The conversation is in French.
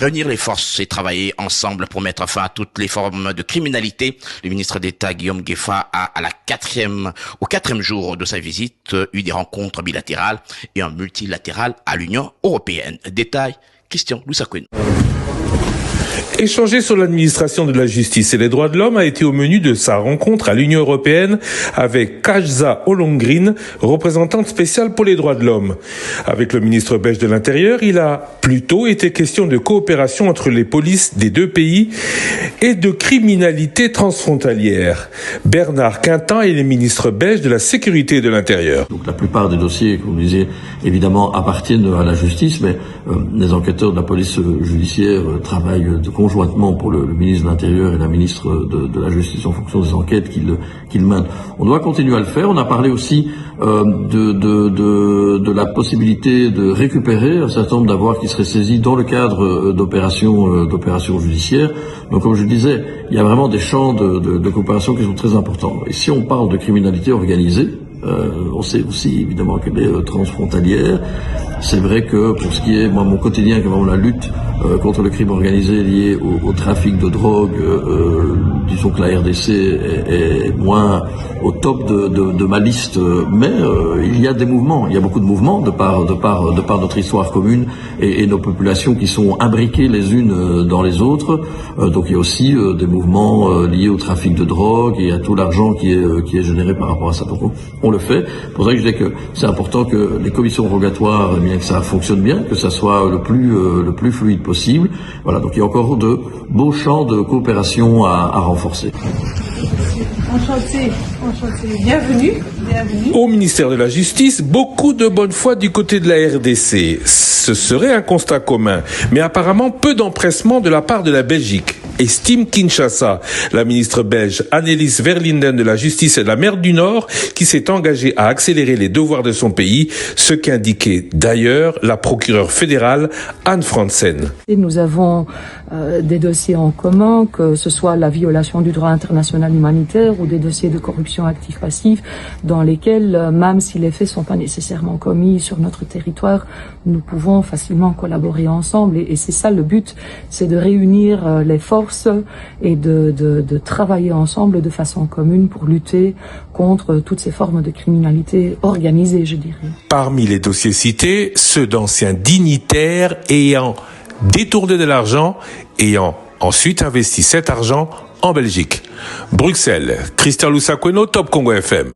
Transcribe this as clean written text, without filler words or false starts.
Réunir les forces et travailler ensemble pour mettre fin à toutes les formes de criminalité. Le ministre d'État Guillaume Gueffa a, au quatrième jour de sa visite, eu des rencontres bilatérales et un multilatéral à l'Union européenne. Détail, Christian Lusakwen. Échanger sur l'administration de la justice et les droits de l'homme a été au menu de sa rencontre à l'Union européenne avec Kajsa Ollongren, représentante spéciale pour les droits de l'homme. Avec le ministre belge de l'Intérieur, il a plutôt été question de coopération entre les polices des deux pays et de criminalité transfrontalière. Bernard Quintin est le ministre belge de la Sécurité et de l'Intérieur. Donc la plupart des dossiers, comme vous disiez, évidemment appartiennent à la justice, mais les enquêteurs de la police judiciaire travaillent conjointement pour le ministre de l'Intérieur et la ministre de la Justice en fonction des enquêtes qu'ils mènent. On doit continuer à le faire. On a parlé aussi de la possibilité de récupérer un certain nombre d'avoirs qui seraient saisis dans le cadre d'opérations judiciaires. Donc comme je le disais, il y a vraiment des champs de coopération qui sont très importants. Et si on parle de criminalité organisée, on sait aussi évidemment qu'elle est transfrontalière. C'est vrai que pour ce qui est mon quotidien, qui est vraiment la lutte contre le crime organisé lié au trafic de drogue, disons que la RDC est moins au top de ma liste, mais il y a des mouvements, il y a beaucoup de mouvements de par notre histoire commune et nos populations qui sont imbriquées les unes dans les autres. Donc il y a aussi des mouvements liés au trafic de drogue et à tout l'argent qui est généré par rapport à ça. Donc on le fait. C'est pour ça que je dis que c'est important que les commissions rogatoires, bien que ça fonctionne bien, que ça soit le plus fluide possible. Voilà, donc il y a encore de beaux champs de coopération à renforcer. Enchanté. Bienvenue. Au ministère de la Justice, beaucoup de bonne foi du côté de la RDC. Ce serait un constat commun, mais apparemment peu d'empressement de la part de la Belgique. Estime Kinshasa, la ministre belge Annelies Verlinden de la Justice et de la mer du Nord, qui s'est engagée à accélérer les devoirs de son pays, ce qu'indiquait d'ailleurs la procureure fédérale Anne Franzen. Nous avons des dossiers en commun, que ce soit la violation du droit international humanitaire ou des dossiers de corruption active-passive, dans lesquels, même si les faits ne sont pas nécessairement commis sur notre territoire, nous pouvons facilement collaborer ensemble. Et c'est ça le but, c'est de réunir les forces et de travailler ensemble de façon commune pour lutter contre toutes ces formes de criminalité organisée, je dirais. Parmi les dossiers cités, ceux d'anciens dignitaires ayant détourné de l'argent, ayant ensuite investi cet argent en Belgique. Bruxelles, Christian Lusakwen, Top Congo FM.